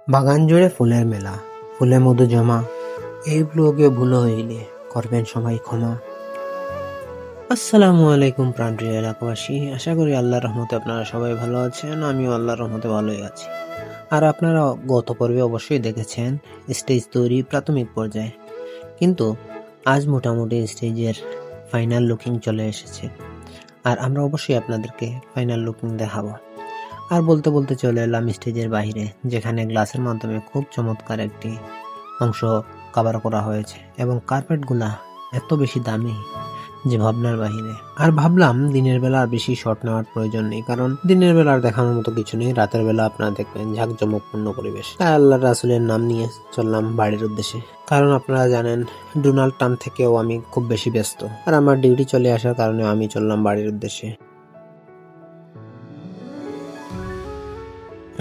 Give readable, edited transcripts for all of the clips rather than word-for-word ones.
বাগান জুড়ে ফুলের মেলা, ফুলে মধু জমা। এই ব্লগে ভুল হইলে করবেন সবাই ক্ষমা। আসসালামু আলাইকুম প্রাণপ্রিয় এলাকাবাসী, আশা করি আল্লাহর রহমতে আপনারা সবাই ভালো আছেন। আমিও আল্লাহর রহমতে ভালোই আছি। আর আপনারা গত পর্বে অবশ্যই দেখেছেন স্টেজ তৈরি প্রাথমিক পর্যায়ে, কিন্তু আজ মোটামুটি স্টেজের ফাইনাল লুকিং চলে এসেছে। আর আমরা অবশ্যই আপনাদেরকে ফাইনাল লুকিং দেখাবো। আর বলতে বলতে চলে এলাম স্টেজের বাইরে, যেখানে গ্লাসের মাধ্যমে খুব চমৎকার একটি অংশ কভার করা হয়েছে এবং কার্পেটগুলা এত বেশি দামি যে ভাবনার বাহিরে। আর ভাবলাম দিনের বেলা আর বেশি শট নেওয়ার প্রয়োজন নেই, কারণ দিনের বেলা আর দেখানোর মতো কিছু নেই। রাতের বেলা আপনারা দেখবেন ঝাঁকজমকপূর্ণ পরিবেশ। তাই আল্লাহ রাসূলের নাম নিয়ে চললাম বাড়ির উদ্দেশ্যে, কারণ আপনারা জানেন ডোনাল্ড ট্রাম্প থেকেও আমি খুব বেশি ব্যস্ত। আর আমার ডিউটি চলে আসার কারণে আমি চললাম বাড়ির উদ্দেশ্যে।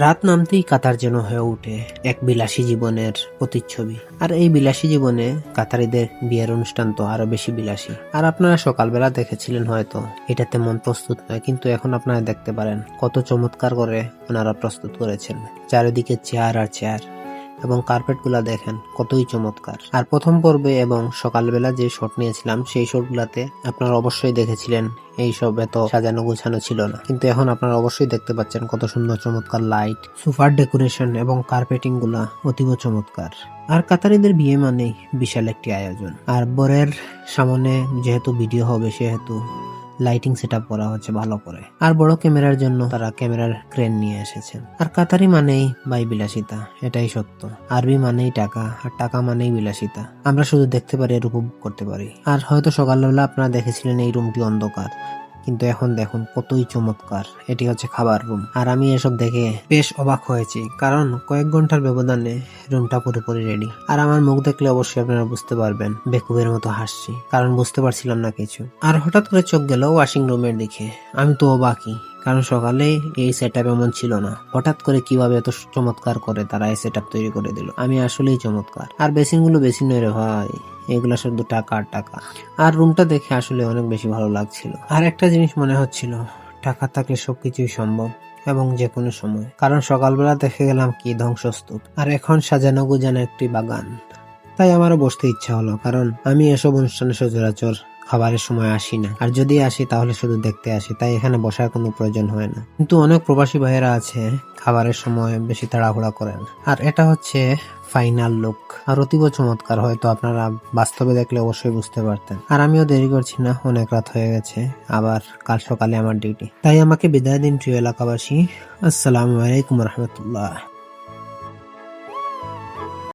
রাত নামতেই কাতার যেন হয়ে ওঠে এক বিলাসী জীবনের প্রতিচ্ছবি। আর এই বিলাসী জীবনে কাতারিদের বিয়ের অনুষ্ঠান তো আরো বেশি বিলাসী। আর আপনারা সকালবেলা দেখেছিলেন হয়তো এটা তেমন প্রস্তুত নয়, কিন্তু এখন আপনারা দেখতে পারেন কত চমৎকার করে ওনারা প্রস্তুত করেছেন। চারিদিকে চেয়ার আর চেয়ার এবং কার্পেটগুলা দেখেন কতই চমৎকার। আর প্রথম পর্বে এবং সকালবেলা যে শট নিয়েছিলাম সেই শটগুলাতে আপনারা অবশ্যই দেখেছিলেন এইসব এত সাজানো গোছানো ছিল না, কিন্তু এখন আপনারা অবশ্যই দেখতে পাচ্ছেন কত সুন্দর চমৎকার লাইট, সোফার ডেকোরেশন এবং কার্পেটিং গুলা অতীব চমৎকার। আর কাতারিদের বিয়ে মানেই বিশাল একটি আয়োজন। আর বরের সামনে যেহেতু ভিডিও হবে সেহেতু লাইটিং সেট আপ করা হচ্ছে ভালো করে। আর বড় ক্যামেরার জন্য তারা ক্যামেরার ক্রেন নিয়ে এসেছেন। আর কাতারি মানেই বাই বিলাসিতা, এটাই সত্য। আরবি মানেই টাকা, আর টাকা মানেই বিলাসিতা। আমরা শুধু দেখতে পারি আর উপভোগ করতে পারি। আর হয়তো সকালবেলা আপনারা দেখেছিলেন এই রুমটি অন্ধকার, কিন্তু এখন দেখুন কতই চমৎকার। এটি হচ্ছে খাবার রুম। আর আমি এসব দেখে বেশ অবাক হয়েছি, কারণ কয়েক ঘন্টার ব্যবধানে রুমটা পুরোপুরি রেডি। আর আমার মুখ দেখলে অবশ্যই আপনারা বুঝতে পারবেন বেকুবের মতো হাসছি, কারণ বুঝতে পারছিলাম না কিছু। আর হঠাৎ করে চোখ গেল ওয়াশিং রুমের দিকে। আমি তো অবাকই, কারণ সকালে এই সেট আপ এমন ছিল না। হঠাৎ করে কিভাবে এত চমৎকার করে তারা এই সেট আপ তৈরি করে দিল। আমি আসলেই চমৎকার। আর বেসিনগুলো বেসিন নয় রে ভাই, এগুলা শুধু টাকা আর টাকা। আর রুমটা দেখে আসলে অনেক বেশি ভালো লাগছিল। আর একটা জিনিস মনে হচ্ছিল, টাকা থাকলে সবকিছুই সম্ভব এবং যে কোনো সময়। কারণ সকালবেলা দেখে গেলাম কি ধ্বংসস্তূপ, আর এখন সাজানো গুজানো একটি বাগান। তাই আমারও বসতে ইচ্ছা হলো, কারণ আমি এসব অনুষ্ঠানে সচরাচর খাবারের সময় আসি না, আর যদি আসি তাহলে শুধু দেখতে আসি। তাই এখানে বসার কোনো প্রয়োজন হয় না। কিন্তু অনেক প্রবাসী ভাইয়েরা আছে খাবারের সময় বেশি তাড়াহুড়া করেন। আর এটা হচ্ছে ফাইনাল লুক, আর অতীব চমৎকার। হয়তো আপনারা বাস্তবে দেখলে অবশ্যই বুঝতে পারতেন। আর আমিও দেরি করছি না, অনেক রাত হয়ে গেছে, আবার কাল সকালে আমার ডিউটি। তাই আমাকে বিদায় দিন প্রিয় এলাকাবাসী। আসসালামু আলাইকুম রহমতুল্লাহ।